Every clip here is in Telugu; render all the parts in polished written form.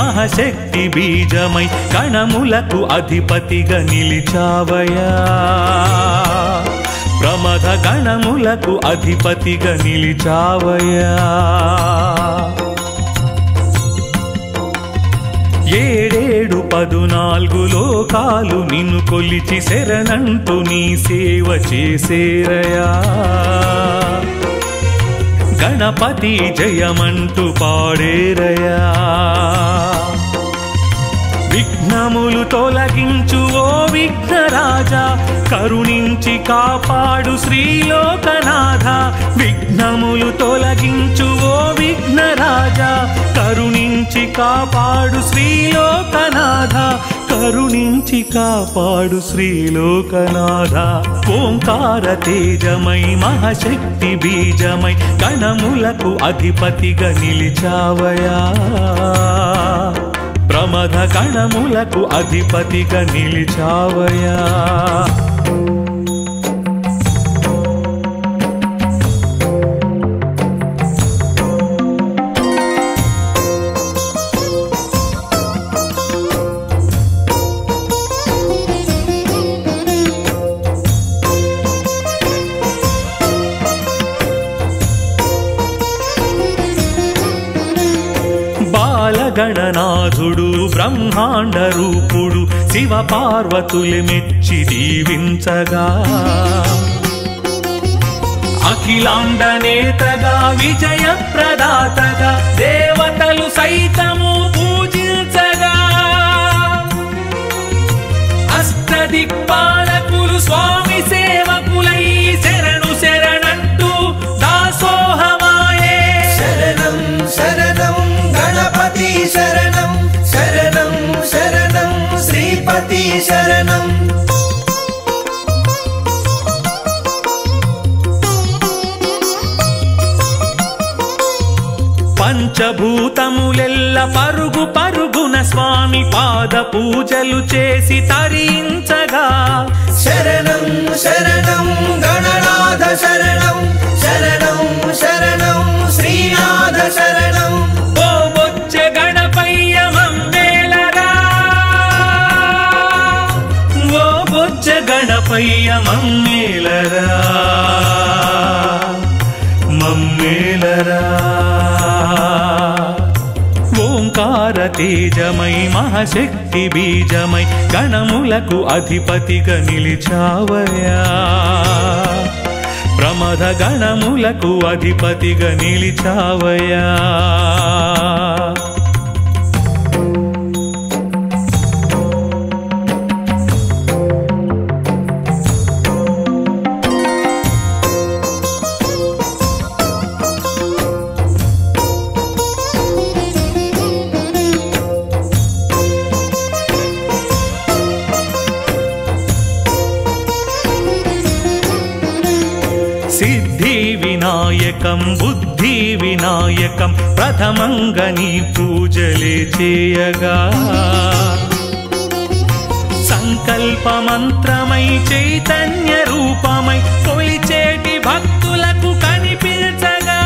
మహాశక్తి బీజమై కణములకు అధిపతిగా నిలిచావయా ప్రమథ గణములకు అధిపతిగా నిలిచావయా ఏడేడు 14 లోకాలు నిన్ను కొలిచి శరణంటూ నీ సేవ చేసేరయా గణపతి జయమంటూ పాడేరయా విఘ్నములు తొలగించు ఓ విఘ్నరాజా కరుణించి కాపాడు శ్రీలోకనాథ విఘ్నములు తొలగించు ఓ విఘ్నరాజా కరుణించి కాపాడు శ్రీలోకనాథ కరుణించి కాపాడు శ్రీలోకనాథ ఓంకార తేజమై మహాశక్తి బీజమై గణములకు అధిపతిగా నిలిచావయా ప్రమథ గణములకు అధిపతిగా నిలిచావయా గణనాథుడు బ్రహ్మాండ రూపుడు శివ పార్వతులు మెచ్చి దీవించగా అఖిలాండ నేతగా విజయ ప్రదాతగా దేవతలు సైతము పూజించగా అష్టదిక్పాలకులు స్వామి సేవకులై శరణు శరణంటూ దాసోహమాయే శరణం శరణం గణపతి శరణం శరణం శరణం శ్రీపతి శరణం పంచభూతములెల్ల పరుగు పరుగున స్వామి పాద పూజలు చేసి తరించగా శరణం శరణం గణనాథ శరణం శరణం శరణం శ్రీనాథ శరణం గణపయ్య మమ్మేలరా మమ్మేలరా ఓంకార తేజమై మహాశక్తి బీజమై గణములకు అధిపతిగా నిలిచావయా ప్రమథ గణములకు అధిపతిగా నిలిచావయా సిద్ధి వినాయకం బుద్ధి వినాయకం ప్రథమంగా నీ పూజలే చేయగా సంకల్ప మంత్రమై చైతన్య రూపమై కొలిచేటి భక్తులకు కనిపించగా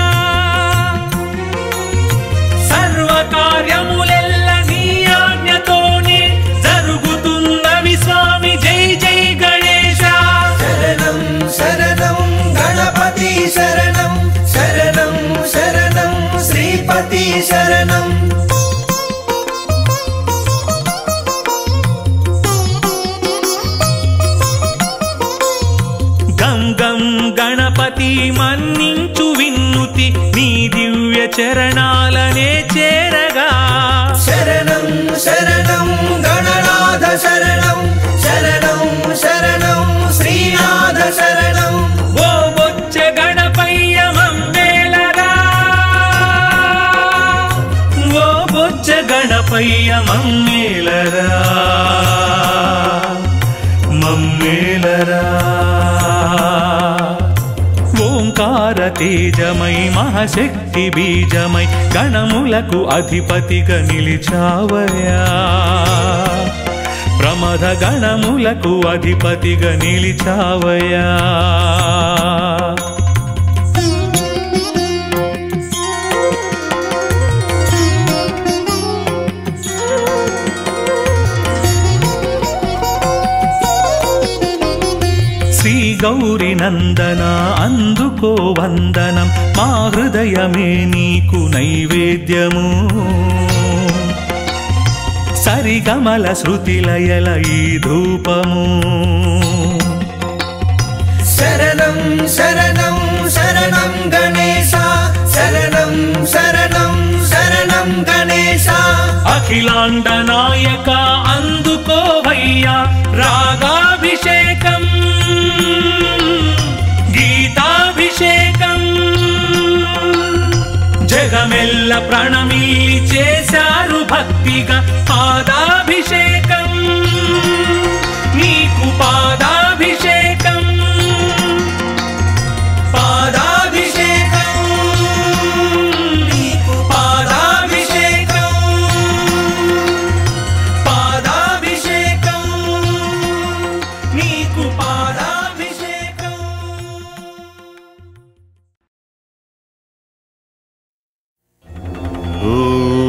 సర్వకార్యములెల్ల నీ ఆజ్ఞతోనే జరుగుతున్నవి స్వామి జై జై గణేశ శరణం శరణం గణపతి శరణం శరణం శరణం శ్రీపతి శరణం గం గం గణపతి మన్నించు విన్నుతి నీ దివ్య చరణాలనే చేరగా శరణం శరణం గణనాథ శరణం శరణం శరణం శ్రీనాథ శరణం ఓ బొచ్చ గణపయ్య మమ్మేలరా ఓ బొచ్చ గణపయ్య మమ్మేలరా మమ్మేలరా ఓంకార తేజమై మహాశక్తి బీజమై గణములకు అధిపతిగా నిలిచావయా ప్రమథ గణములకు అధిపతిగా నిలిచావయా గౌరి నందన అందుకో వందనం మా హృదయమే నీకు నైవేద్యము సరిగమల శృతిలయల ఈ ధూపము శరణం శరణం శరణం గణేశ శరణం శరణం శరణం గణేశ అఖిలాండ నాయక అందుకోవయ్యా రాగాభిషేకం గీతాభిషేకం జగమెల్ల ప్రణమిల్లి చేశారు భక్తిగా పాదాభిషేకం నీకు పాదాభిషేకం పాదాభిషేకం నీకు పాదాభిషేకం పాదాభిషేకం నీకు పాదాభిషేకం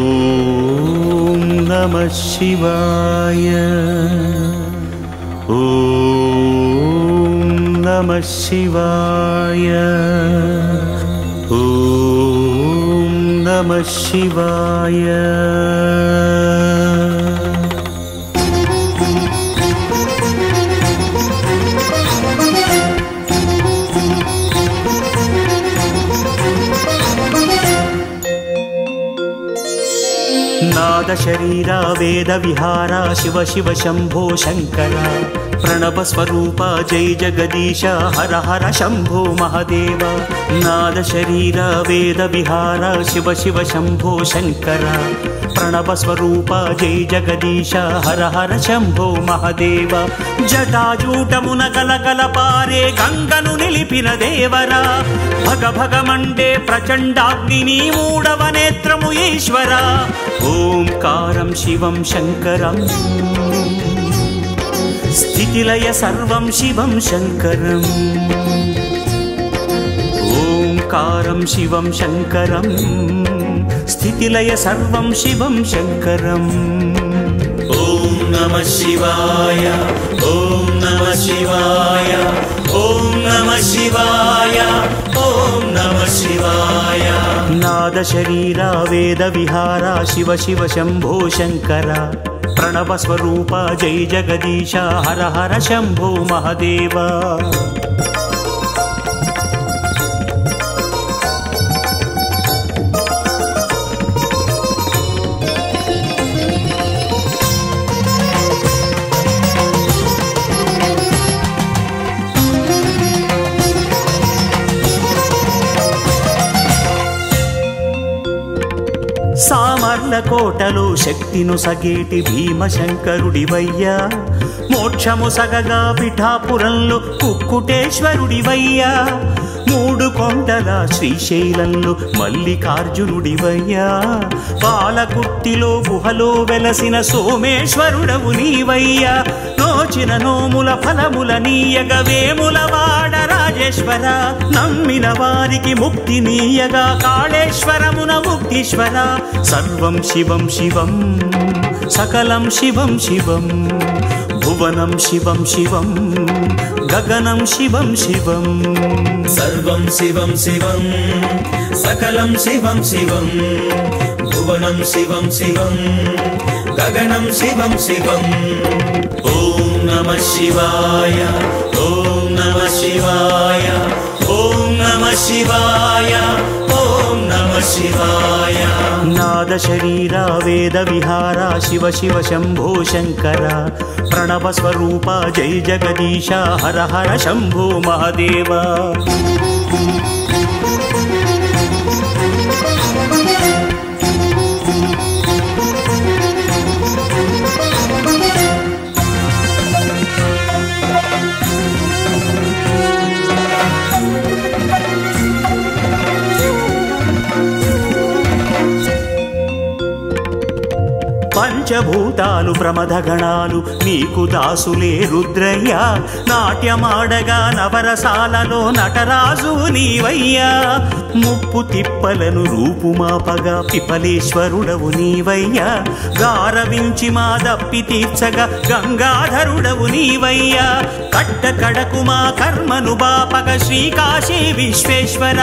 ఓం నమః శివాయ ఓం నమః శివాయ ఓం నమః శివాయ నాద శరీర వేద విహార శివ శివ శంభో శంకర ప్రణవ స్వరూప జై జగదీశ హర హర శంభో మహదేవ నాద శరీర వేద విహార శివ శివ శంభో శంకర ప్రణవ స్వరూప జై జగదీశ హర హర శంభో మహదేవ జటాజూటమున గలగల పారే గంగను నిలిపిన దేవరా భగ భగ మండే ప్రచండాగ్ని మూడవ నేత్రము ఈశ్వర ఓంకారం శివం శంకరం స్థితిలయ సర్వం శివం శంకరం ఓంకారం శివం శంకరం స్థితిలయ సర్వం శివం శంకరం ఓం నమః శివాయ ఓం నమః శివాయ ఓం నమః శివాయ ఓం నమః శివాయ నాద శరీర వేద విహార శివ శివ శంభో శంకర ప్రణవ స్వరూప జై జగదీశ హర హర శంభో మహదేవ సామర్ల కోటలో శక్తిను సగేటి భీమశంకరుడివయ్యా మోక్షము సగగా పిఠాపురంలో కుక్కుటేశ్వరుడివయ్యా మూడు కొండల శ్రీశైలంలో మల్లికార్జునుడివయ్యా పాలకుట్టిలో గుహలో వెలసిన సోమేశ్వరుడవు నీవయ్యా నోచిన నోముల ఫలముల నీయగ వేముల వాడ రాజేశ్వర నమ్మిన వారికి ముక్తి నీయగా కాళేశ్వరమున ముక్తీశ్వర సర్వం శివం శివం సకలం శివం శివం భువనం శివం శివం గగనం శివం శివం సర్వం శివం శివం సకలం శివం శివం భువనం శివం శివం గగనం శివం శివం ఓం నమః శివాయ ఓం నమః శివాయ ఓం నమః శివాయ ఓం నమః శివాయ నాద శరీర వేద విహార శివ శివ శంభో శంకర ప్రణవ స్వరూప జై జగదీశ హర హర శంభో మహదేవ పంచభూతాలు ప్రమథగణాలు నీకు దాసులే రుద్రయ్యా నాట్యమాడగా నవరసాలలో నటరాజు నీవయ్యా ముప్పు తిప్పలను రూపుమాపగా పిపలేశ్వరుడవు నీవయ్యా గారవించి మా దప్పి తీర్చగా గంగాధరుడవు నీవయ్యా కట్ట కడకు మా కర్మను బాపగ శ్రీకాశీ విశ్వేశ్వర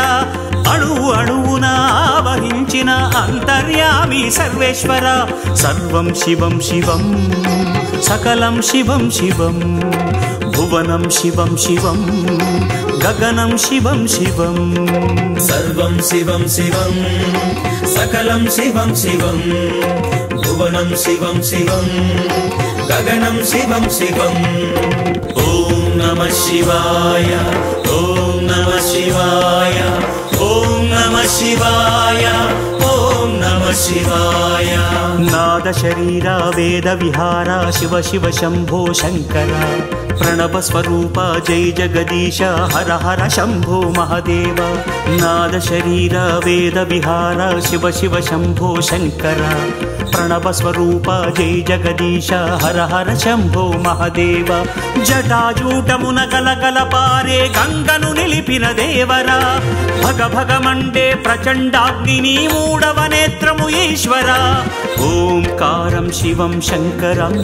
అణువు అణువున ఆవహించిన అంతర్యామి సర్వేశ్వర సర్వం శివం శివం సకలం శివం శివం భువనం శివం శివం గగనం శివం శివం సర్వం శివం శివం సకలం శివం శివం భువనం శివం శివం గగనం శివం శివం ఓం నమః శివాయ ఓం నమః శివాయ ఓం నమః శివాయ ఓం నమః శివాయ నాద శరీర వేద విహార శివ శివ శంభో శంకర ప్రణవ స్వరూప జై జగదీశ హర హర శంభో మహదేవ నాద శరీర వేద విహార శివ శివ శంభో శంకర ప్రణవ స్వరూప జై జగదీశ హర హర శంభో మహదేవ జటాజూటమున గలగల పారే గంగను నిలిపిన దేవరా భగ భగమండే ప్రచండాగ్ని మూడవ నేత్రము ఈశ్వర ఓంకారం శివం శంకరం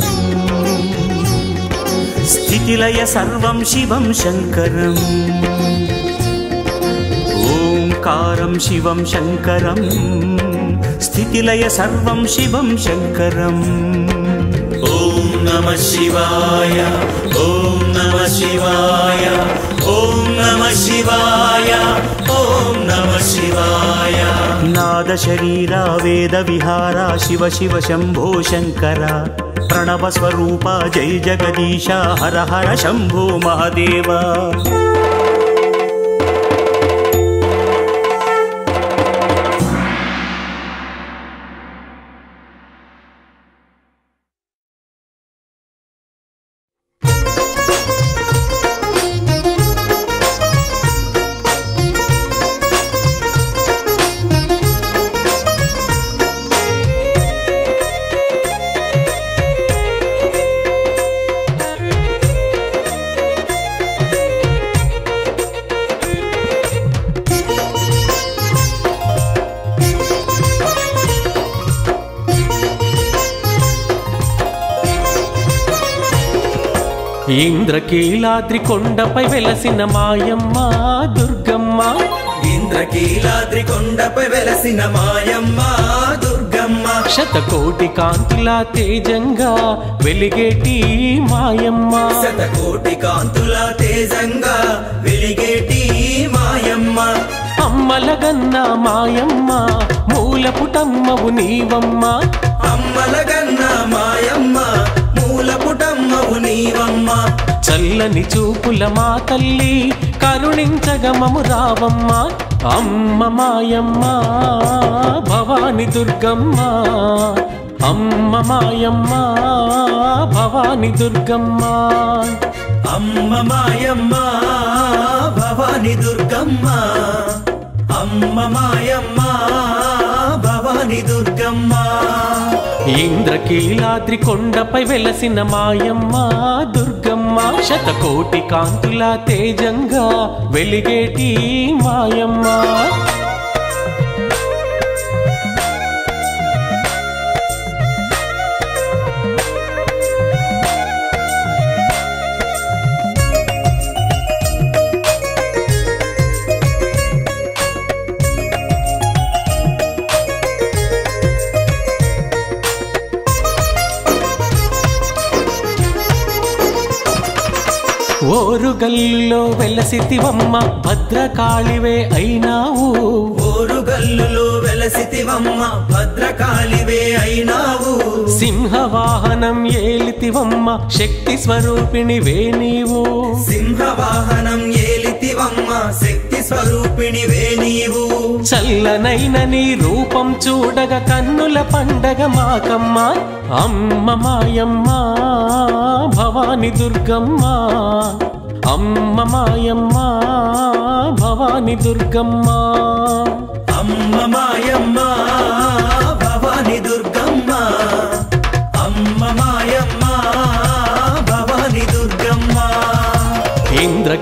స్థితిలయ సర్వం శివం శంకరం ఓంకారం శివం శంకరం స్థితిలయ సర్వం శివం శంకరం ఓం నమః శివాయ ఓం నమః శివాయ ఓం నమః శివాయ ఓం నమః శివాయ నాద శరీర వేద విహార శివ శివ శంభో శంకర ప్రణవ స్వరూప జై జగదీశ హర హర శంభో మహదేవ ఇంద్రకీలాద్రి కొండపై వెలసిన మాయమ్మ దుర్గమ్మ ఇంద్రకీలాద్రి కొండపై వెలసిన మాయమ్మ దుర్గమ్మ శతకోటి కాంతుల తేజంగా వెలిగేటి మాయమ్మ శతకోటి కాంతుల తేజంగా వెలిగేటి మాయమ్మ అమ్మలగన్న మాయమ్మ మూలపుటమ్మవు నీవమ్మ అమ్మలగన్న మాయమ్మ మూలపుటమ్మవు నీవమ్మ చల్లని చూపుల మా తల్లి కరుణించగమము రావమ్మ అమ్మ మాయమ్మ భవాని దుర్గమ్మ అమ్మ మాయమ్మ భవాని దుర్గమ్మ అమ్మ మాయమ్మ భవాని దుర్గమ్మ అమ్మ మాయమ్మ భవాని దుర్గమ్మ ఇంద్రకీలాద్రి కొండపై వెలసిన మాయమ్మ దుర్గమ్మ శతకోటి కాంతుల తేజంగా వెలిగేటి మాయమ్మ ఓరుగల్లులో వెలసితివమ్మ భద్రకాళివే అయినావు ఓరుగల్లులో వెలసితివమ్మ భద్రకాళివే అయినావు సింహవాహనం ఏలితివమ్మ శక్తి స్వరూపిణివే నీవు సింహవాహనం ఏలితివమ్మ శక్తి స్వరూపిణివే నీవు చల్లనైన నీ రూపం చూడగ కన్నుల పండగ మాకమ్మ అమ్మ మాయమ్మ భవాని దుర్గమ్మ అమ్మ మాయమ్మ భవాని దుర్గమ్మ అమ్మ మాయమ్మ భవాని దుర్గమ్మ అమ్మ మాయమ్మ భవాని దుర్గమ్మ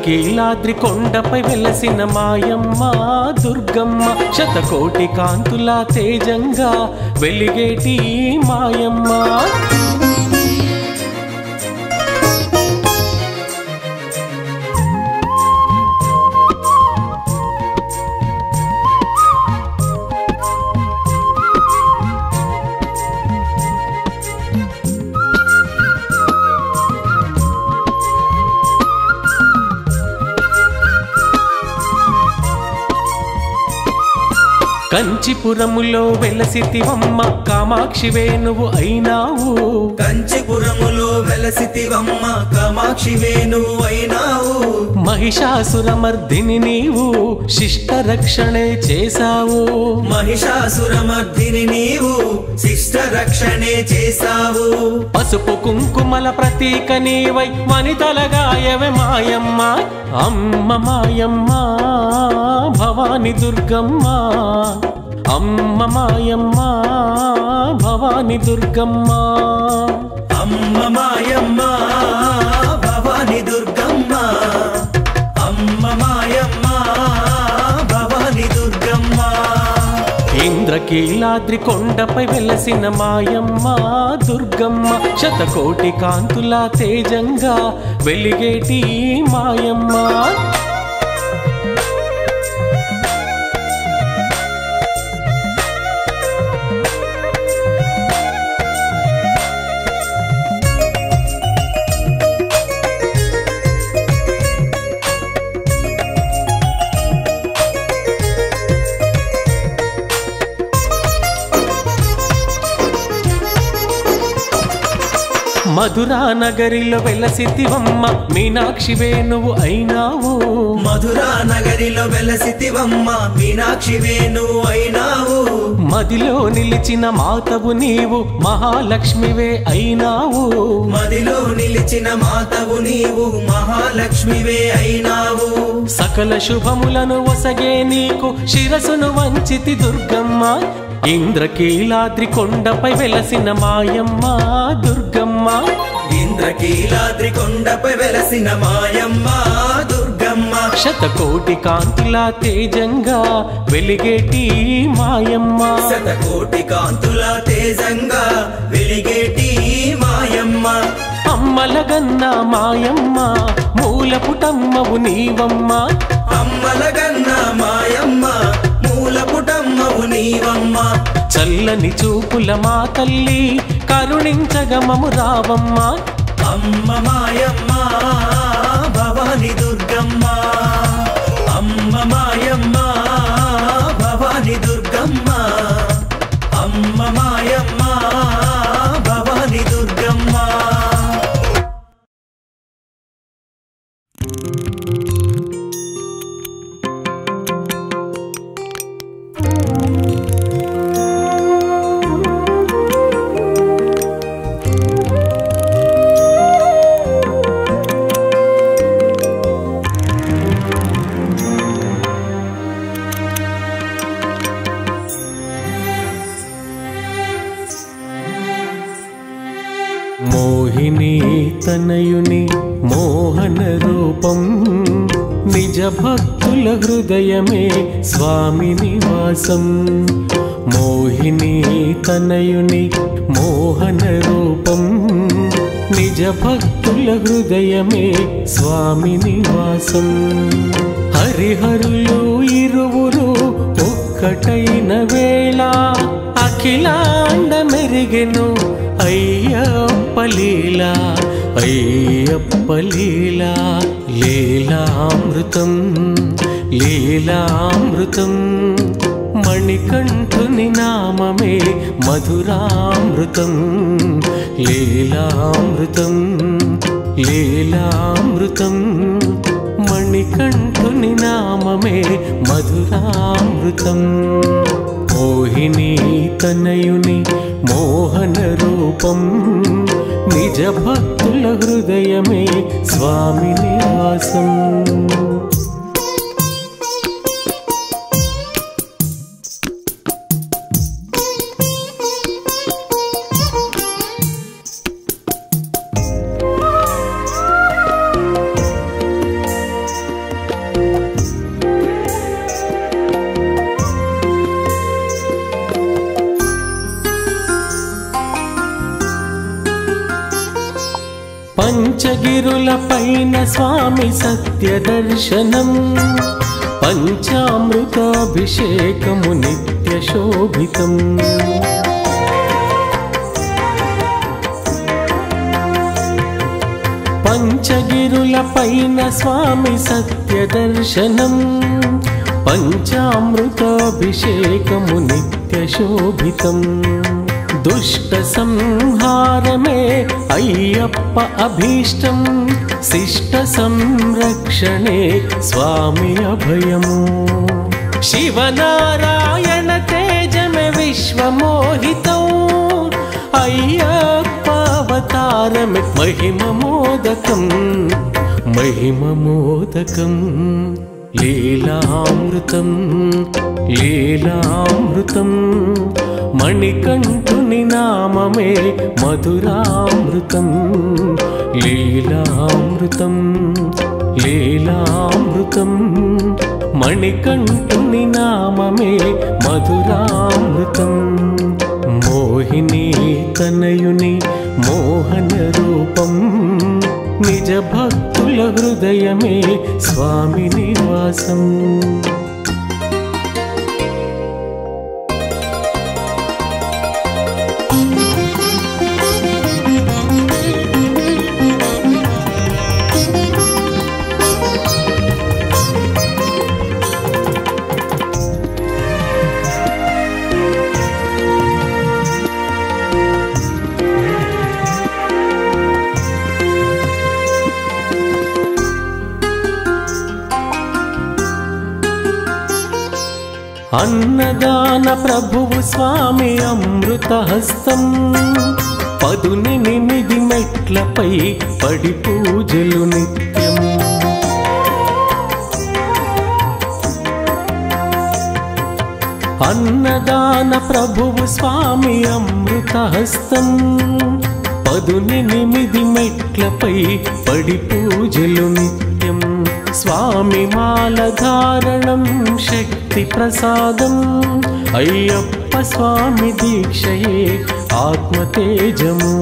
ఇంద్రకీలాద్రి కొండపై వెలసిన మాయమ్మ దుర్గమ్మ శతకోటి కాంతుల తేజంగా వెలిగేటి మాయమ్మ కంచిపురములో వెలసితివమ్మ కామాక్షివే నువ్వు అయినావు కంచిపురములో వెలసితివమ్మ కామాక్షివే నువ్వు అయినావు మహిషాసురమర్దిని నీవు శిష్ట రక్షణే చేశావు మహిషాసురమర్దిని నీవు శిష్ట రక్షణే చేశావు పసుపు కుంకుమల ప్రతీక నీవై వనితలగాయవే మాయమ్మ అమ్మ మాయమ్మ భవాని దుర్గమ్మ అమ్మ మాయమ్మ భవాని దుర్గమ్మ అమ్మ మాయమ్మ భవాని దుర్గమ్మ అమ్మ మాయమ్మ భవాని దుర్గమ్మ ఇంద్రకీలాద్రి కొండపై వెలసిన మాయమ్మ దుర్గమ్మ శతకోటి కాంతుల తేజంగా వెలిగేటి మాయమ్మ మధురా నగరిలో వెలసితివమ్మ మీనాక్షివే నువ్వు అయినావు మధురా నగరిలో వెలసితివమ్మ మీనాక్షివే నువ్వు అయినావు మదిలో నిలిచిన మాతవు నీవు మహాలక్ష్మివే అయినావు మదిలో నిలిచిన మాతవు నీవు మహాలక్ష్మివే అయినావు సకల శుభములను వసగే నీకు శిరసును వంచితి దుర్గమ్మ ఇంద్రకీలాద్రి కొండపై వెలసిన మాయమ్మ దుర్గమ్మ ఇంద్రకీలాద్రి కొండపై వెలసిన మాయమ్మ దుర్గమ్మ శతకోటి కాంతుల తేజంగా వెలిగేటి మాయమ్మ శతకోటి కాంతుల తేజంగా వెలిగేటి మాయమ్మ అమ్మలగన్న మాయమ్మ మూలపుటమ్మవు నీవమ్మ అమ్మలగన్న మాయమ్మ మూలపుటమ్మవు నీవమ్మ చల్లని చూపుల మా తల్లి కరుణించగమము రావమ్మ అమ్మ మాయమ్మ భవాని దుర్గమ్మ అమ్మ మాయమ్మ భవాని దుర్గమ్మ అమ్మ మాయమ్మ భవాని దుర్గమ్మ మోహిని తనయుని మోహన రూపం నిజ భక్తుల హృదయమే స్వామి నివాసం మోహిని తనయుని మోహన రూపం నిజ భక్తుల హృదయమే స్వామి నివాసం హరిహరులు ఇరువురు ఒక్కటైన వేళ అఖిలాండ మెరిగెను అయ్యప్ప లీలా అయ్యప్ప లీలా లీలామృతం లీలామృతం మణికంఠుని నామమే మధురామృతం లీలామృతం లీలామృతం మణికంఠుని నామమే మధురామృతం మోహిని తనయుని మోహన రూపం నిజ భక్తుల హృదయమే స్వామి నివాసం పంచగిరుల పైన స్వామి సత్య దర్శనం పంచామృతాభిషేకము నిత్య శోభితం పంచగిరుల పైన స్వామి సత్య దర్శనం పంచామృతాభిషేకము నిత్య శోభితం దుష్ట సంహారమే అయ్యప్ప అభీష్టం శిష్ట సంరక్షణే స్వామి అభయము శివనారాయణ తేజమే విశ్వమోహితం అయ్యప్ప అవతారమే మహిమమోదకం మహిమమోదకం లీలామృతం లీలామృతం మణికంఠుని నామమే మధురామృతం లీలామృతం లీలామృతం మణికంఠుని నామమే మధురామృతం మోహిని తనయుని మోహన రూపం నిజ భక్తుల హృదయమే స్వామి నివాసం అన్నదాన ప్రభువు స్వామి అమృతహస్తం 18 మెట్లపై పడి పూజలు నిత్యం అన్నదాన ప్రభువు స్వామి అమృతహస్తం 18 మెట్లపై పడి పూజలు నిత్యం స్వామి మాల ధారణం శక్తి ప్రసాదం అయ్యప్ప స్వామి దీక్షయే ఆత్మతేజము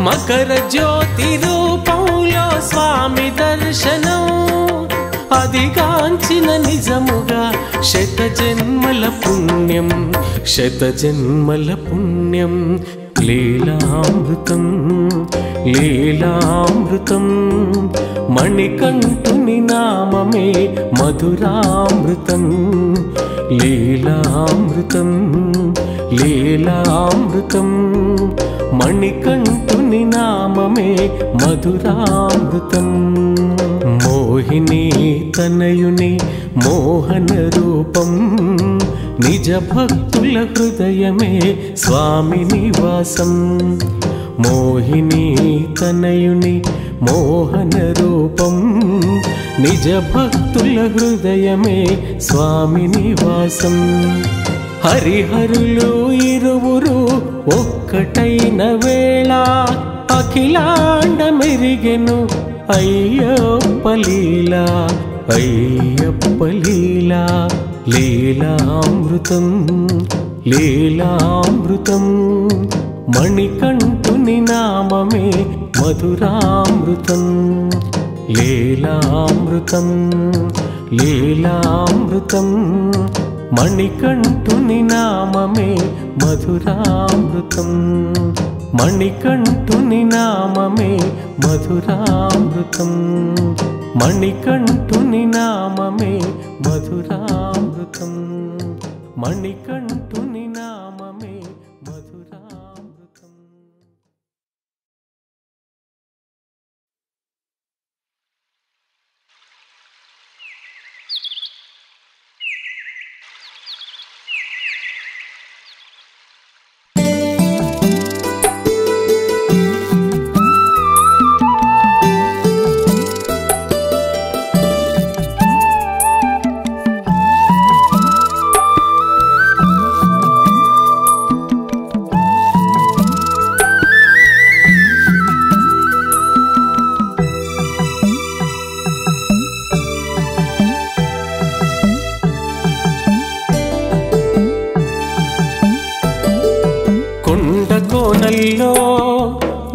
మకర జ్యోతి రూపంలో స్వామి దర్శనం అదిగాంచిన నిజముగా శత జన్మల పుణ్యం శత జన్మల పుణ్యం లీలామృతం లీలామృతం మణికంఠుని నామమే మధురామృతం లీలామృతం లీలామృతం మణికంఠుని నామమే మధురామృతం మోహిని తనయుని మోహన రూపం నిజ భక్తుల హృదయమే స్వామి నివాసం మోహిని తనయుని మోహన రూపం నిజ భక్తుల హృదయమే స్వామి నివాసం హరిహరులు ఇరువురు ఒక్కటైన వేళ అఖిలాండ మెరిగెను అయ్యప్ప లీలా అయ్యప్ప లీలా లీలామృతం లీలామృతం మణికంఠుని నామమే మధురామృతం లీలామృతం లీలామృతం మణికంఠుని నామమే మధురామృతం మణికంఠుని నామమే మధురామృతం మణికంఠుని నామమే మధురామృతం మణికంఠుని నామమే మధురామృతం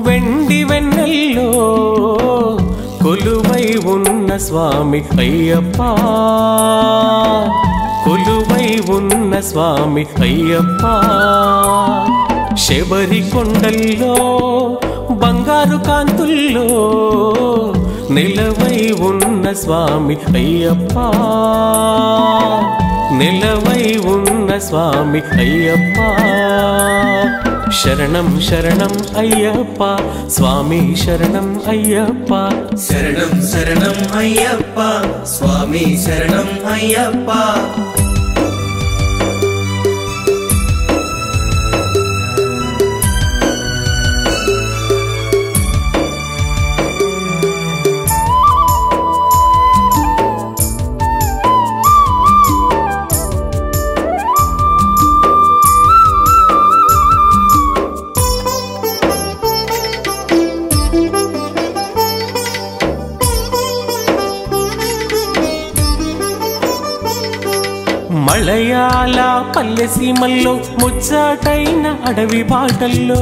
వెండి వెన్నెల్లో కొలువై ఉన్న స్వామి అయ్యప్ప, కొలువై ఉన్న స్వామి అయ్యప్ప. శబరి కొండల్లో బంగారు కాంతుల్లో నిలవై ఉన్న స్వామి అయ్యప్ప, నిలవై ఉన్న స్వామి అయ్యప్ప. శరణం శరణం అయ్యప్ప స్వామి శరణం అయ్యప్ప, శరణం శరణం అయ్యప్ప స్వామి శరణం అయ్యప్ప. మలయాళ పల్లె సీమల్లో ముచ్చటైన అడవి బాటల్లో,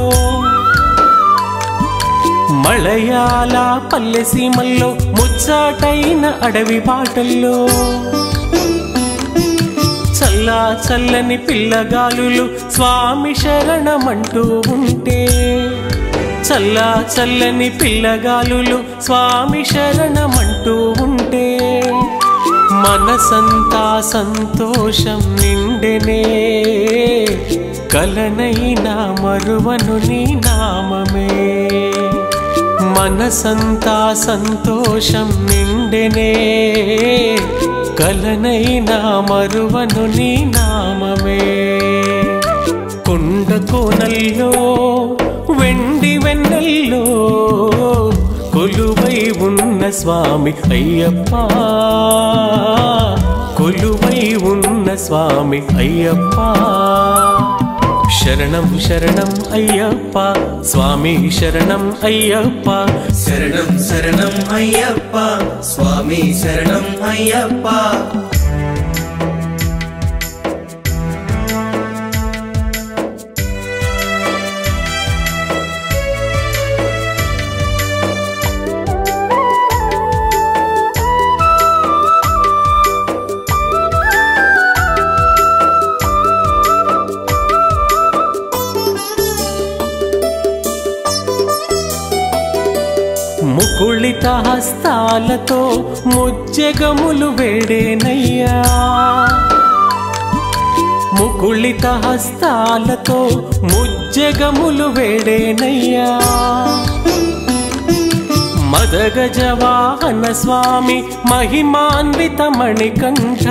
మలయాళ పల్లె సీమల్లో ముచ్చటైన అడవి బాటల్లో చల్లా చల్లని పిల్లగాలులు స్వామి శరణమంటూ ఉంటే, చల్లా చల్లని పిల్లగాలులు స్వామి శరణమంటూ ఉంటే మనసంతా సంతోషం నిండెనే, కలనైనా మరువను నీ నామమే. మనసంతా సంతోషం నిండెనే, కలనైనా మరువను నీ నామమే. కొండ కోనల్లో వెండి వెన్నెల్లో కొలువై ఉన్న స్వామి అయ్యప్ప, కొలువై ఉన్న స్వామి అయ్యప్ప. శరణం శరణం అయ్యప్ప స్వామి శరణం అయ్యప్ప, శరణం శరణం అయ్యప్ప స్వామి శరణం అయ్యప్ప. ముకుళిత హస్తాలతో ముజ్జగములు వేడేనయ్యా, ముకుళిత హస్తాలతో ముజ్జగములు వేడేనయ్యా. మదగజ వాహన స్వామి మహిమాన్విత మణికంఠ,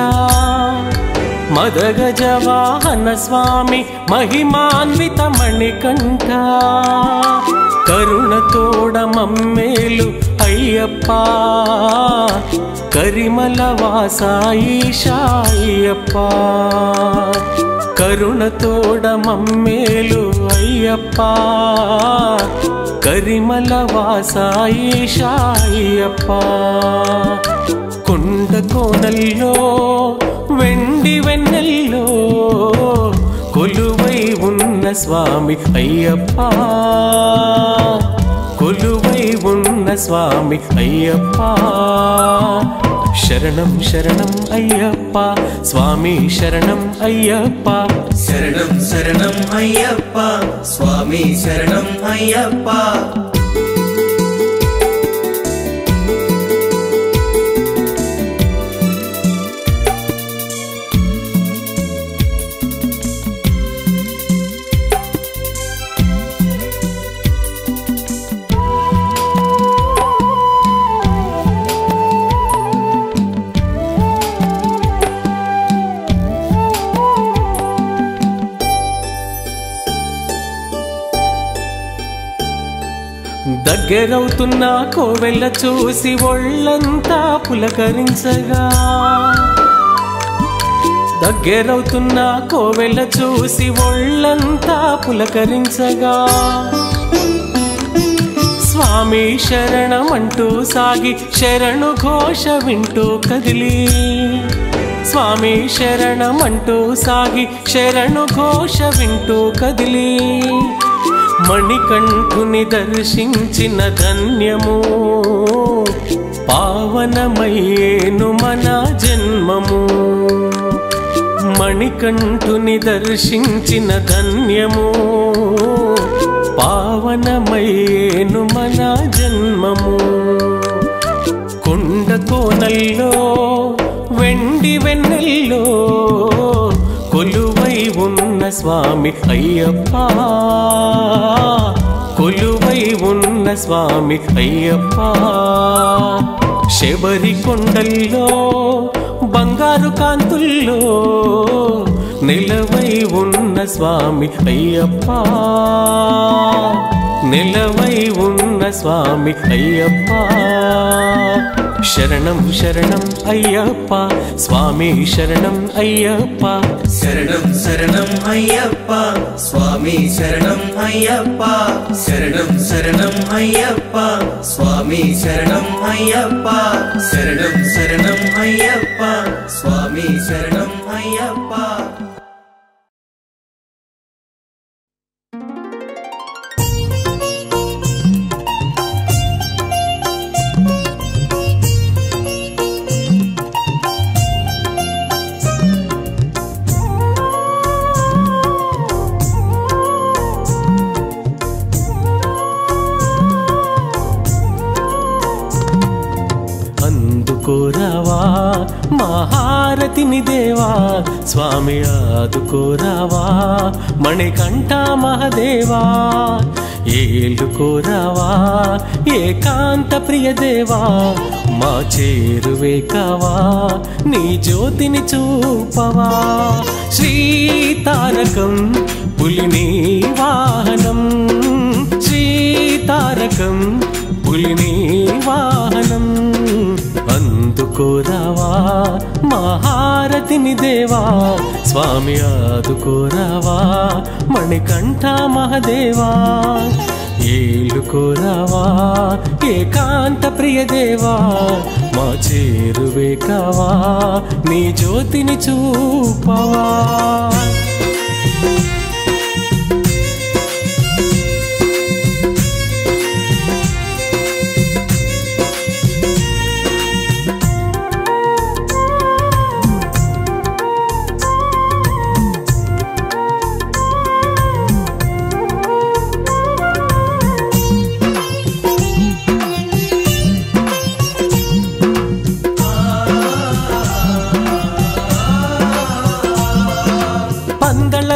మదగజ వాహన స్వామి మహిమాన్విత మణికంఠ. కరుణతోడ మమ్మేలు అయ్యప్ప, కరిమల వాసాయిషా అయ్యప్ప. కరుణతోడ మమ్మేలు అయ్యప్ప, కరిమల వాసాయిషా అయ్యప్ప. కొండ కోనల్లో వెండి వెన్నెల్లో కొలువై ఉన్న స్వామి అయ్యప్ప, కొలువై ఉన్న స్వామి అయ్యప్ప. శరణం శరణం అయ్యప్ప స్వామి శరణం అయ్యప్ప, శరణం శరణం అయ్యప్ప స్వామి శరణం అయ్యప్ప. దగ్గరవుతున్న కోవెల చూసి ఒళ్ళంతా పులకరించగా, దగ్గరవుతున్న కోవెల చూసి ఒళ్ళంతా పులకరించగా. స్వామి శరణమంటూ సాగి శరణు ఘోష వింటూ కదిలి, స్వామి శరణమంటూ సాగి శరణు ఘోష వింటూ కదిలి. మణికంఠుని దర్శించిన ధన్యము పావనమయ్యేను మన జన్మము మణికంఠుని దర్శించిన ధన్యము పావనమయ్యేను మన జన్మము కొండ కోనల్లో వెండి వెన్నెల్లో కొలువై ఉన్న స్వామి అయ్యప్ప కొలువై ఉన్న స్వామి అయ్యప్ప శబరి కొండల్లో బంగారు కాంతుల్లో నిలవై ఉన్న స్వామి అయ్యప్ప నిలవై ఉన్న స్వామి అయ్యప్ప శరణం శరణం అయ్యప్ప స్వామి శరణం అయ్యప్ప శరణం శరణం అయ్యప్ప స్వామి శరణం అయ్యప్ప శరణం శరణం అయ్యప్ప స్వామి శరణం అయ్యప్ప శరణం శరణం అయ్యప్ప స్వామి శరణం అయ్యప్ప అందుకోరావా మహారతిని దేవా స్వామి ఆదుకోరావా మణికంఠ మహదేవా ఏలుకోరావా ఏకాంత ప్రియ దేవా మా చేరువే కావా నీ జ్యోతిని చూపవా శ్రీతారకం పులిని వాహనం శ్రీతారకం పులిని వాహనం అందుకోరావా మహారతిని దేవా స్వామి ఆదుకోరావా మణికంఠ మహదేవా ఏలుకోరావా ఏకాంత ప్రియ దేవా మా చేరువే కావా నీ జ్యోతిని చూపవా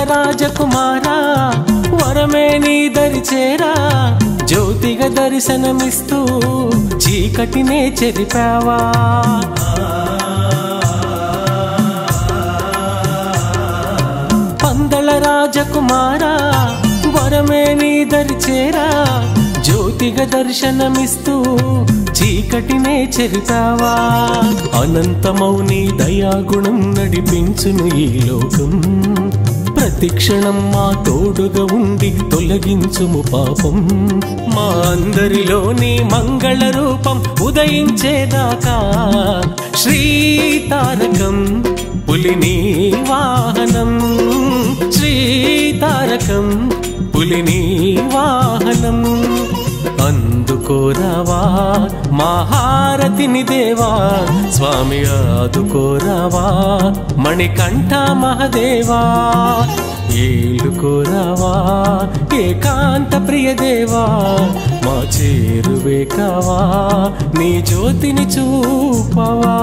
రాజకుమారా వరమే నీ దరి చేరా జ్యోతిగా దర్శనమిస్తూ చీకటినే చెరిపావా పందల రాజకుమారా వరమే నీ దరి చేరా జ్యోతిగా దర్శనమిస్తూ చీకటినే చెరిపావా అనంతమౌ నీ దయాగుణం నడిపించును ఈ లోకం ప్రతిక్షణం మా తోడుగా ఉండి తొలగించుము పాపం మా అందరిలో నీ మంగళ రూపం ఉదయించేదాకా శ్రీతారకం పులిని వాహనం శ్రీతారకం పులిని వాహనం అందుకోరావా మహారతిని దేవా స్వామి ఆదుకోరావా మణికంఠ మహదేవా ఏలుకోరావా ఏకాంత ప్రియ దేవా మా చేరువే కావా నీ జ్యోతిని చూపవా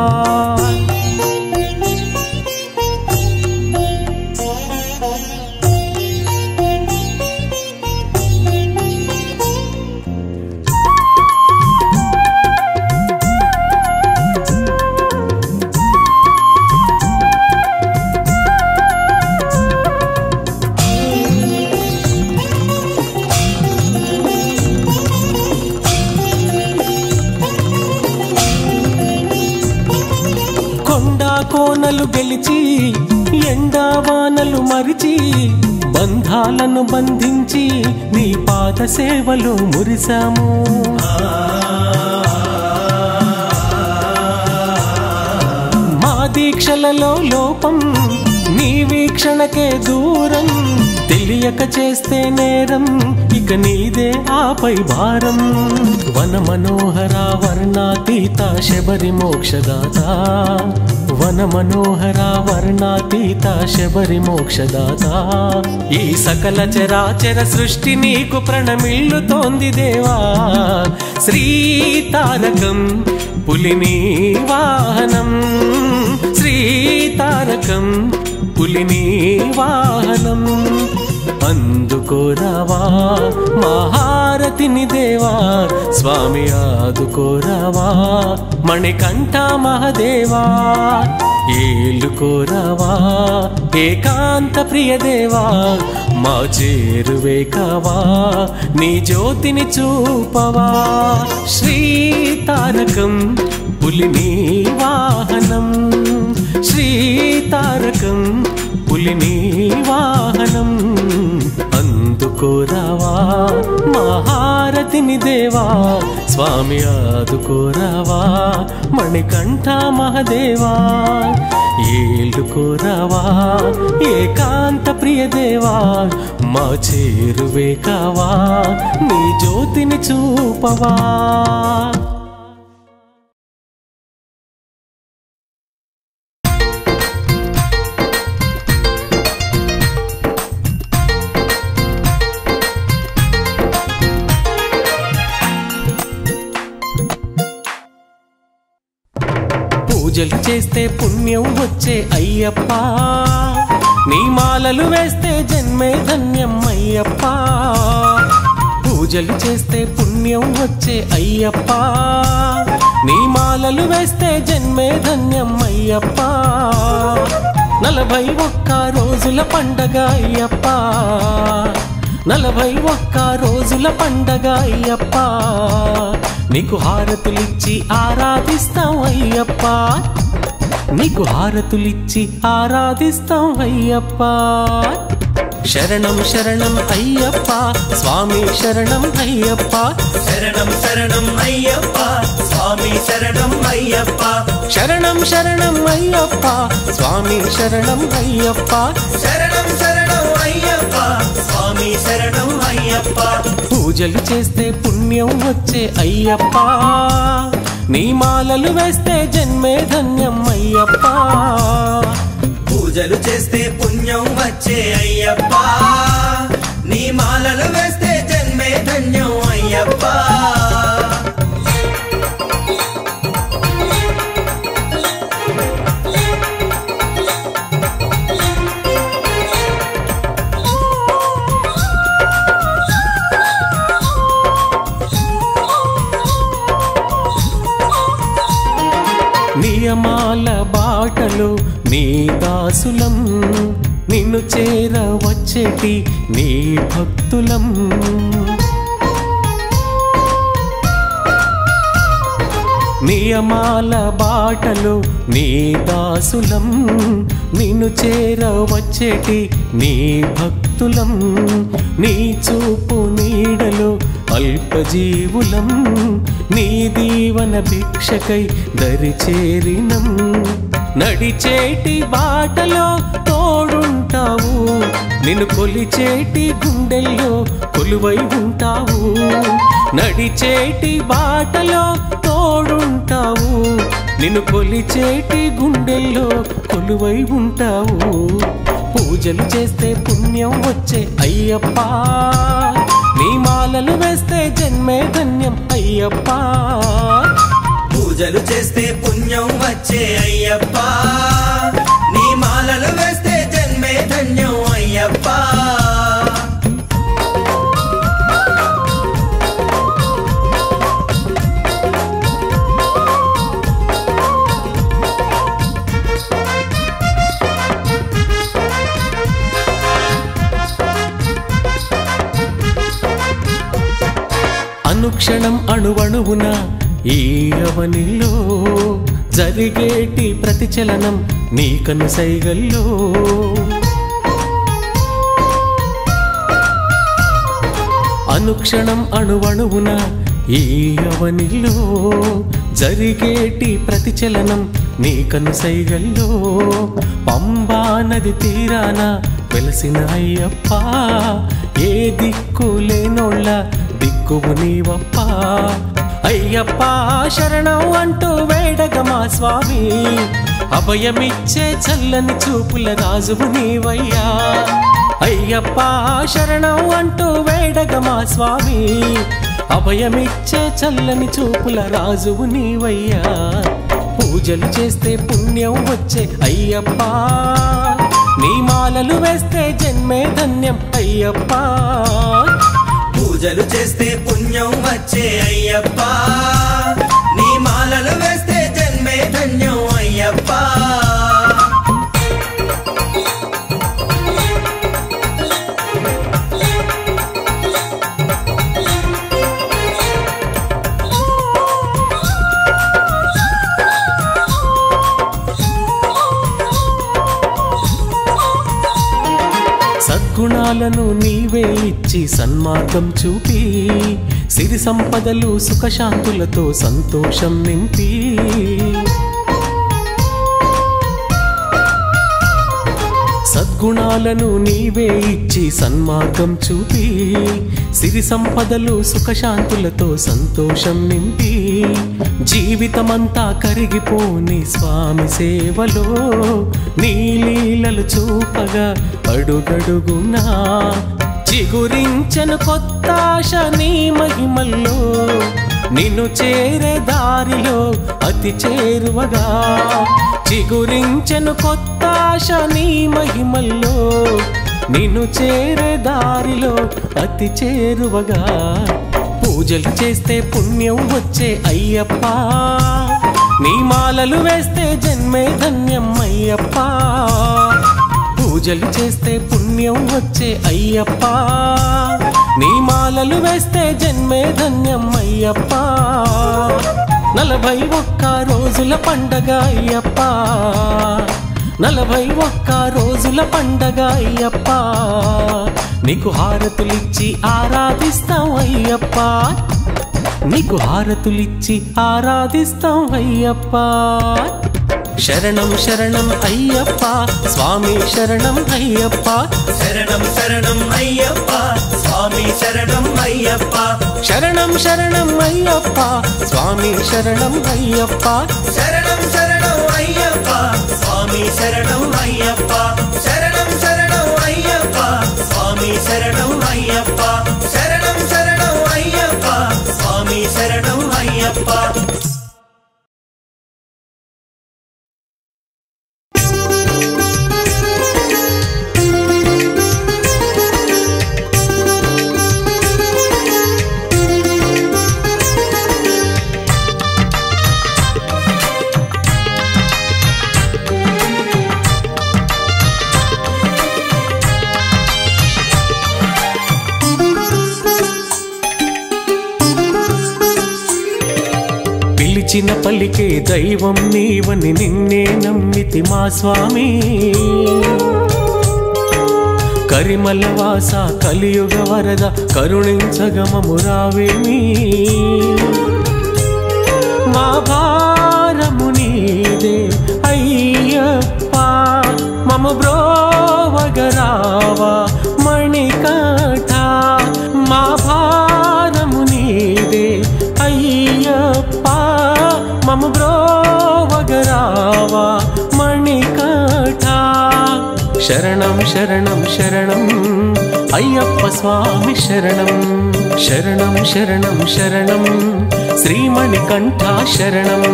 కోనలు గెలిచి ఎండావానలు మరిచి బంధాలను బంధించి నీ పాద సేవలో మురిసాము మా దీక్షలలో లోపం నీ వీక్షణకే దూరం తెలియక చేస్తే నేరం ఇక నీదే ఆపై భారం వన మనోహర వర్ణాతీత శబరి మోక్షదాత వన మనోహర వర్ణాతీత శబరి మోక్షదాత ఈ సకల చరాచర సృష్టి నీకు ప్రణమిల్లుతోంది దేవా శ్రీతారకం పులిని వాహనం శ్రీతారకం పులిని వాహనం అందుకోరావా మహారతిని దేవా స్వామి ఆదుకోరావా మణికంఠ మహదేవా ఏలుకోరావా ఏకాంత ప్రియదేవా మా చేరువే కావా నీ జ్యోతిని చూపవా శ్రీతారకం పులిని వాహనం శ్రీతారకం పులిని వాహనం అందుకోరావా మహారతిని దేవా స్వామి ఆదుకోరావా మణికంఠ మహదేవా ఏలుకోరావా ఏకాంత ప్రియదేవా మా చేరువే కావా నీ జ్యోతిని చూపవా పూజలు చేస్తే పుణ్యం వచ్చే అయ్యప్ప నీ మాలలు వేస్తే జన్మే ధన్యం అయ్యప్ప పూజలు చేస్తే పుణ్యం వచ్చే అయ్యప్ప నీ మాలలు వేస్తే జన్మే ధన్యం అయ్యప్ప 41 రోజుల పండగ అయ్యప్ప 41 రోజుల పండగ అయ్యప్ప నీకు హారతులిచ్చి ఆరాధిస్తాం అయ్యప్ప నీకు హారతులిచ్చి ఆరాధిస్తాం అయ్యప్ప శరణం శరణం అయ్యప్ప స్వామి శరణం అయ్యప్ప శరణం శరణం అయ్యప్ప స్వామి శరణం అయ్యప్ప శరణం శరణం అయ్యప్ప స్వామి శరణం అయ్యప్ప శరణం శరణం అయ్యప్ప స్వామి శరణం అయ్యప్ప పూజలు చేస్తే పుణ్యం వచ్చే అయ్యప్ప నీ మాలలు వేస్తే జన్మే ధన్యం అయ్యప్ప పూజలు చేస్తే పుణ్యం వచ్చే అయ్యప్ప నీ మాలలు వేస్తే జన్మే ధన్యం అయ్యప్ప నియమాల బాటలు నీ దాసులం నిన్ను చేర వచ్చేటి నీ భక్తులం నియమాల బాటలు నీ దాసులం నిన్ను చేర వచ్చేటి నీ భక్తులం నీ చూపు నీడలు అల్పజీవులం నీ దీవన భిక్షకై దరిచేరినం నడిచేటి బాటలో తోడుంటావు నిన్ను కొలిచేటి గుండెల్లో కొలువై ఉంటావు నడిచేటి బాటలో తోడుంటావు నిన్ను కొలిచేటి గుండెల్లో కొలువై ఉంటావు పూజలు చేస్తే పుణ్యం వచ్చే అయ్యప్ప నీ మాలలు వేస్తే జన్మే ధన్యం అయ్యప్ప పూజలు చేస్తే పుణ్యం వచ్చే అయ్యప్ప నీ మాలలు వేస్తే జన్మే ధన్యం అయ్యప్ప అనుక్షణం అణువణువున ఈ అవనిలో జరిగేటి ప్రతిచలనం నీ కనుసైగల్లో అనుక్షణం అణువణువున ఈ అవనిలో జరిగేటి ప్రతిచలనం నీ కనుసైగల్లో పంబా నది తీరాన వెలసిన అయ్యప్ప ఏ దిక్కు లేనోళ్ళ దిక్కువు నీవప్ప అయ్యప్ప శరణం అంటూ వేడగ మా స్వామి అభయమిచ్చే చల్లని చూపుల రాజువు నీవయ్యా అయ్యప్ప శరణం అంటూ వేడగ మా స్వామి అభయమిచ్చే చల్లని చూపుల రాజువు నీవయ్యా పూజలు చేస్తే పుణ్యం వచ్చే అయ్యప్ప నీ మాలలు వేస్తే జన్మే ధన్యం అయ్యప్ప పూజలు చేస్తే పుణ్యం వచ్చే అయ్యప్ప నీ మాలలు వేస్తే జన్మే ధన్యం అయ్యప్ప సద్గుణాలను నీవే ఇచ్చి సన్మార్గం చూపి సిరి సంపదలు సుఖశాంతులతో సంతోషం నింపి సద్గుణాలను నీవే ఇచ్చి సన్మార్గం చూపి సిరి సంపదలు సుఖశాంతులతో సంతోషం నింపి జీవితమంతా కరిగిపోని స్వామి సేవలో నీ లీలలు చూపగా అడుగడుగునా చిగురించను కొత్త ఆశ నీ మహిమల్లో నిన్ను చేరే దారిలో అతి చేరువగా చిగురించను కొత్త ఆశ నీ మహిమల్లో నిన్ను చేరే దారిలో అతి చేరువగా పూజలు చేస్తే పుణ్యం వచ్చే అయ్యప్ప నీ మాలలు వేస్తే జన్మే ధన్యం అయ్యప్ప పూజలు చేస్తే పుణ్యం వచ్చే అయ్యప్ప నీ మాలలు వేస్తే జన్మే ధన్యం అయ్యప్ప 41 రోజుల పండగ అయ్యప్ప 41 రోజుల పండగ అయ్యప్ప నీకు హారతులిచ్చి ఆరాధిస్తాం అయ్యప్ప నీకు హారతులిచ్చి ఆరాధిస్తాం అయ్యప్ప శరణం శరణం అయ్యప్ప స్వామి శరణం అయ్యప్ప శరణం శరణం అయ్యప్ప స్వామి శరణం అయ్యప్ప శరణం శరణం అయ్యప్ప స్వామి శరణం అయ్యప్ప శరణం శరణం అయ్యప్ప స్వామి శరణం అయ్యప్ప శరణం శరణం అయ్యప్ప స్వామి శరణం అయ్యప్ప శరణం శరణం అయ్యప్ప స్వామి శరణం అయ్యప్ప పిలిచిన పలికే దైవం నీవని నిన్నే నమ్మితి మా స్వామి కరిమల వాస కలియుగ వరద కరుణించగమము రావేమి మా భారము నీదే అయ్యప్ప మమ బ్రోవగరావా మణికంఠ మా భారము నీదే అయ్యప్ప మమ బ్రోవగరావా మణికంఠ శరణం శరణం శరణం అయ్యప్ప స్వామి శరణం శరణం శరణం శరణం శ్రీమణికంఠ శరణం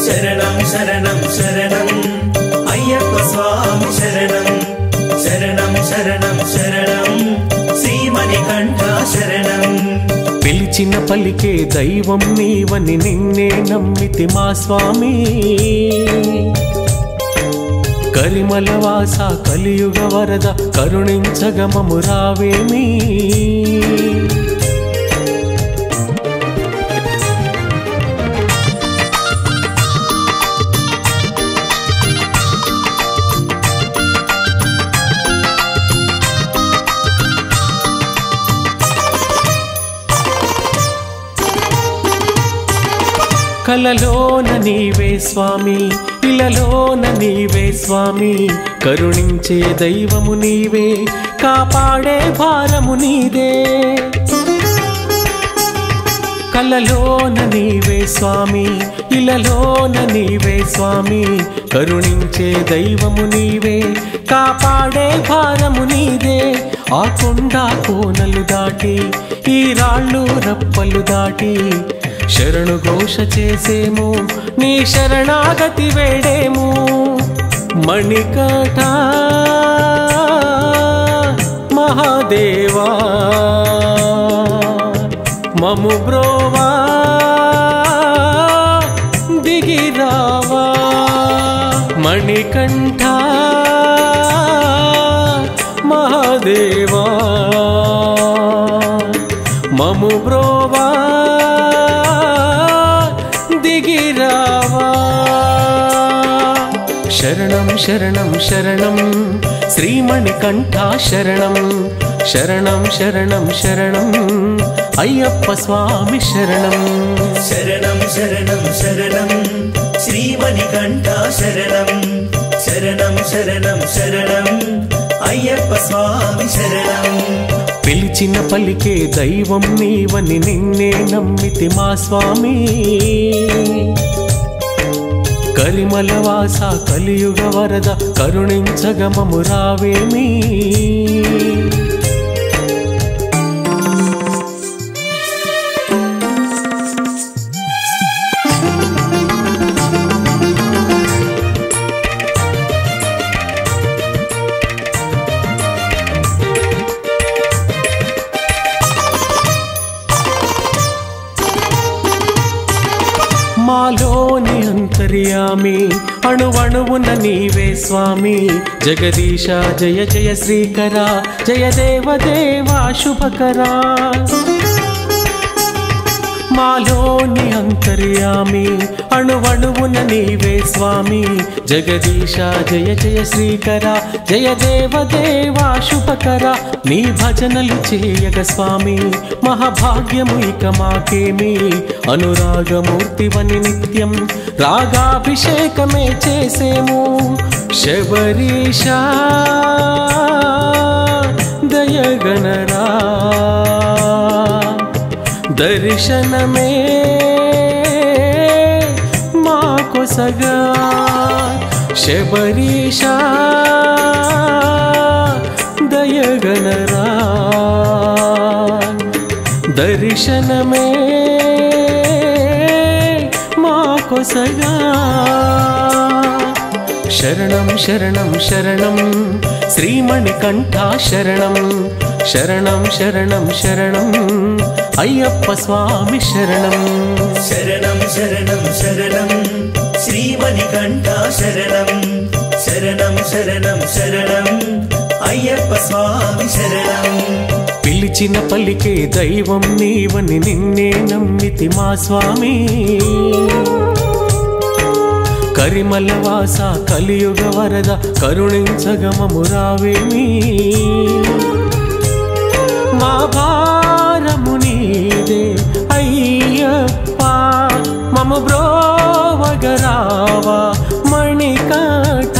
శరణం శరణం శరణం అయ్యప్ప స్వామి శరణం శరణం శరణం శరణం శ్రీమణికంఠ శరణం పిలిచిన పలికే దైవం నీవని నిన్నే నమ్మితి మా స్వామి కరిమల వాస కలియుగ వరద కరుణించగమము రావేమి కలలోన నీవే స్వామి, ఇలలోన నీవే స్వామి, కరుణించే దైవము నీవే, కాపాడే భారము నీదే. కలలోన నీవే స్వామి, ఇలలోన నీవే స్వామి, కరుణించే దైవము నీవే, కాపాడే భారము నీదే. ఆ కొండ కోనలు దాటి, ఈ రాళ్ళు రప్పలు దాటి, శరణు ఘోష చేసేము, నీ శరణాగతి వేడేము. మణికట మహాదేవా మము బ్రోవా దిగిరావా. మణికంఠ మహాదేవా మము బ్రోవా దిగిరావా. శరణం శరణం శరణం శ్రీమణికంఠ శరణం, శరణం శరణం శరణం అయ్యప్ప స్వామి శరణం. శరణం శరణం శరణం శ్రీమణికంఠ శరణం, శరణం శరణం శరణం అయ్యప్ప స్వామి శరణం. పిలిచిన పలికే దైవం నీవని నిన్నే నమ్మితి మా స్వామి. కరిమల వాస కలియుగ వరద కరుణించగమము రావేమి. మాలోని అంతర్యామి, అణువణువున నీవే స్వామి. జగదీశ జయ జయ శ్రీకర, జయ దేవ దేవా శుభకరా. మాలోని అంతర్యామి, అణువణువున నీవే స్వామి. జగదీశ జయ జయ శ్రీకర, జయ దేవ దేవా శుభకర. నీ భజనలు చేయగ స్వామి, మహాభాగ్యము ఇక మాకేమి. అనురాగమూర్తివని నిత్యం రాగాభిషేకమే చేసేము. శబరీష దయగనరా, దర్శనమే మాకొసగా. శబరీష దయగనరా, దర్శనమే మాకొసగా. శరణం శరణం శరణం శ్రీమణికంఠ శరణం, శరణం శరణం శరణం అయ్యప్ప స్వామి శరణం. శరణం శరణం శరణం శ్రీమణికంఠ శరణం, శరణం శరణం శరణం అయ్యప్ప స్వామి శరణం. పిలిచిన పలికే దైవం నీవని నిన్నే నమ్మితి మా స్వామి. కరిమల వాస కలియుగ వరద కరుణించగమము రావేమి. మా భారము నీదే అయ్యప్ప, మమ బ్రోవగరావా మణికంఠ.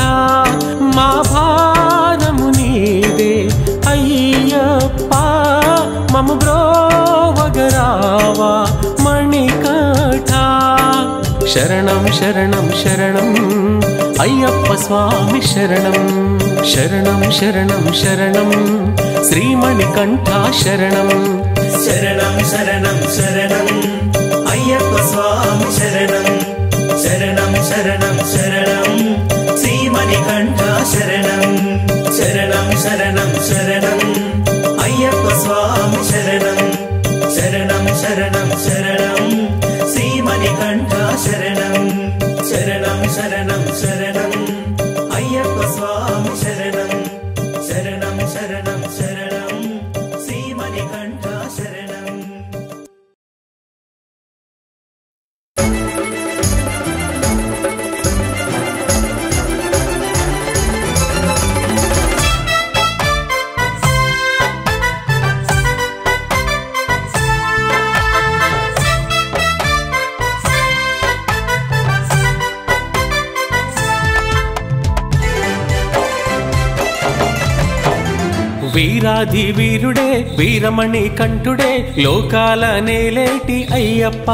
మా భారము నీదే అయ్యప్ప, మమ బ్రోవగరావా మణికంఠ. శరణం శరణం శరణం అయ్యప్ప స్వామి శరణం, శరణం శరణం శరణం శ్రీమణికంఠ శరణం. శరణం శరణం శరణం అయ్యప్ప స్వామి శరణం, శరణం శరణం శరణం శ్రీమణికంఠ శరణం. శరణం శరణం శరణం అయ్యప్ప స్వామి శరణం, శరణం శరణం శరణం శ్రీమణికంఠ శరణం. శరణం శరణం శరణం అయ్యప్ప స్వామి శరణం, శరణం శరణం శరణం శ్రీమణికంఠ శరణం. వీరాధి వీరుడే వీరమణి కంఠుడే లోకాల నేలేటి అయ్యప్ప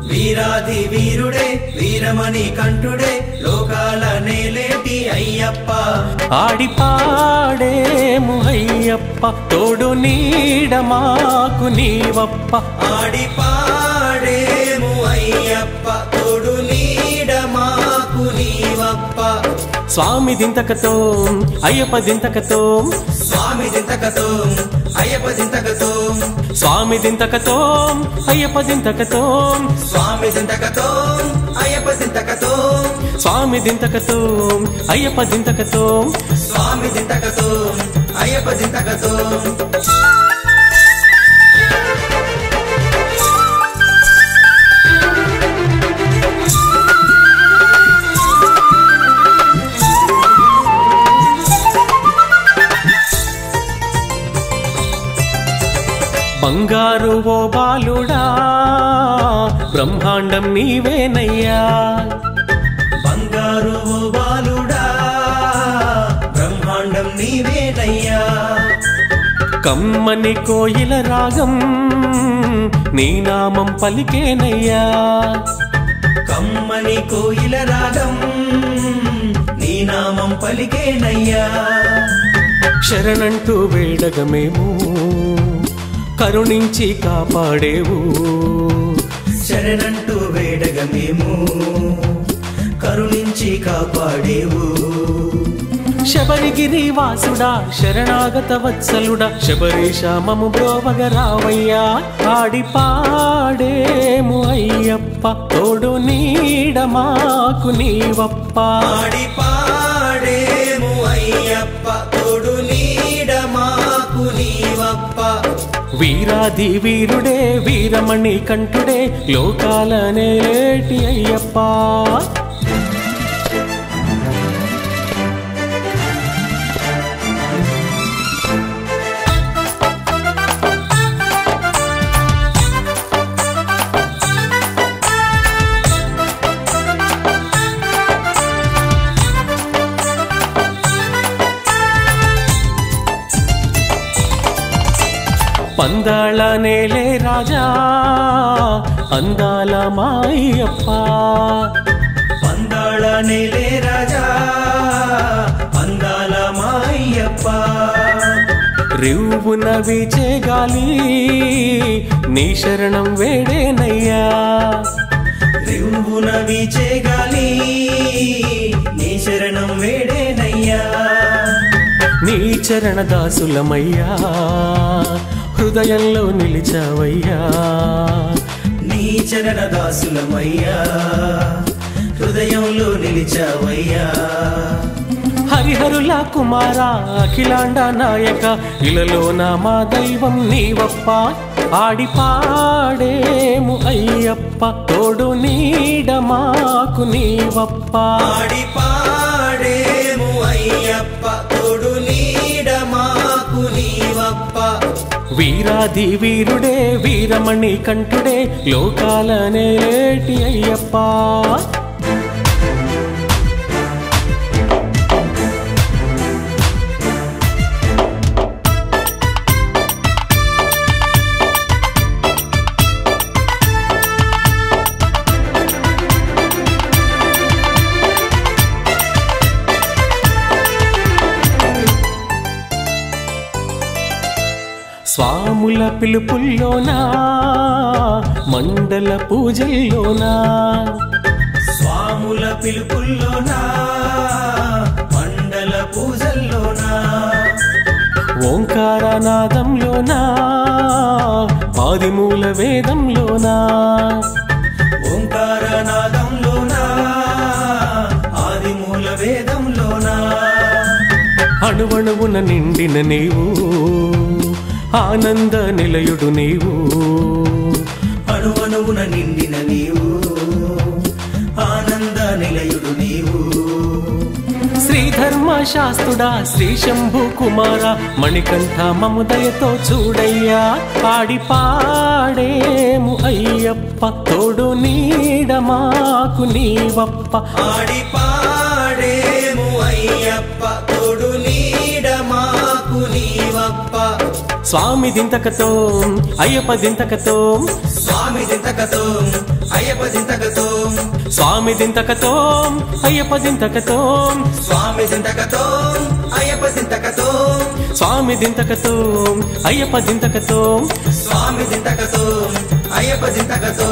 వీరాధి వీరుడే వీరమణి కంఠుడే లోకాల నేలేటి అయ్యప్ప ఆడి పాడేము అయ్యప్ప తోడు నీడ మాకు నీవప్ప ఆడి పాడేము అయ్యప్ప తోడు నీడ మాకు నీవప్ప స్వామి దింతకతో అయ్యప్ప దింతకతో స్వామి దింతకతో అయ్యప్ప దింతకతో స్వామి దింతకతో అయ్యప్ప దింతకతో స్వామి దింతకతో అయ్యప్ప దింతకతో స్వామి దింతకతో అయ్యప్ప దింతకతో స్వామి దింతకతో అయ్యప్ప దింతకతో బంగారు ఓ బాలుడా బ్రహ్మాండం నీవేనయ్యా బంగారు ఓ బాలుడా బ్రహ్మాండం నీవేనయ్యా కమ్మని కోయిల రాగం నీ నామం పలికేనయ్యా కమ్మని కోయిల రాగం నీ నామం పలికేనయ్యా శరణంటూ వేడగమేము కరుణించి కాపాడేవు శరణంటూ వేడగ మేము కరుణించి కాపాడేవు శబరిగిరి వాసుడా శరణాగత వత్సలుడా శబరీష మము బ్రోవగ రావయ్యా ఆడి పాడేము అయ్యప్ప తోడు నీడ మాకు నీవప్ప ఆడి పాడేము అయ్యప్ప తోడు నీడ మాకు నీవప్ప వీరాధి వీరుడే వీరమణి కంఠుడే లోకాల నేలేటి అయ్యప్ప పందాళ నేలే రాజా అందాల మాయప్ప పందాళ నేలే రాజా అందాల మాయప్ప రివ్వున వీచే గాలి నీ శరణం వేడేనయ్యా రివ్వున వీచే గాలి నీ శరణం వేడేనయ్యా నీ చరణ దాసులమయ్యా హృదయంలో నిలిచావయ్యా నీ చరణ దాసులమయ్యా హృదయంలో నిలిచావయ్యా హరిహరుల కుమార అఖిలాండ నాయక ఇలలో నా మా దైవం నీవప్ప ఆడి పాడేము అయ్యప్ప తోడు నీడ మాకు నీవప్ప ఆడి పాడేము అయ్యప్ప తోడు నీడ మాకు నీవప్ప వీరాధి వీరుడే వీరమణి కంఠుడే లోకాల నేలేటి అయ్యప్ప స్వాముల పిలుపుల్లోనా మండల పూజల్లోనా స్వాముల పిలుపుల్లోనా మండల పూజల్లోనా ఓంకారనాదంలోనా ఆదిమూల వేదంలోనా ఓంకారనాదంలోనా ఆదిమూల వేదంలోనా అణువణువున నిండిన నీవు ఆనంద నిలయుడు నీవు అణువణువున నిండిన నీవు ఆనంద నిలయుడు నీవు శ్రీధర్మ శాస్త్రుడా శ్రీ శంభు కుమార మణికంఠ మముదయతో చూడయ్యా ఆడి పాడేము అయ్యప్ప తోడు నీడ మాకు నీవప్ప ఆడి పాడేము అయ్యప్ప తోడు నీడ మాకు నీవప్ప స్వామి దింతకతో అయ్యప్ప దింతకతో స్వామి దింతకతో అయ్యప్ప దింతకతో స్వామి దింతకతో అయ్యప్ప దింతకతో స్వామి దింతకతో అయ్యప్ప దింతకతో స్వామి దింతకతో అయ్యప్ప దింతకతో స్వామి దింతకతో అయ్యప్ప దింతకతో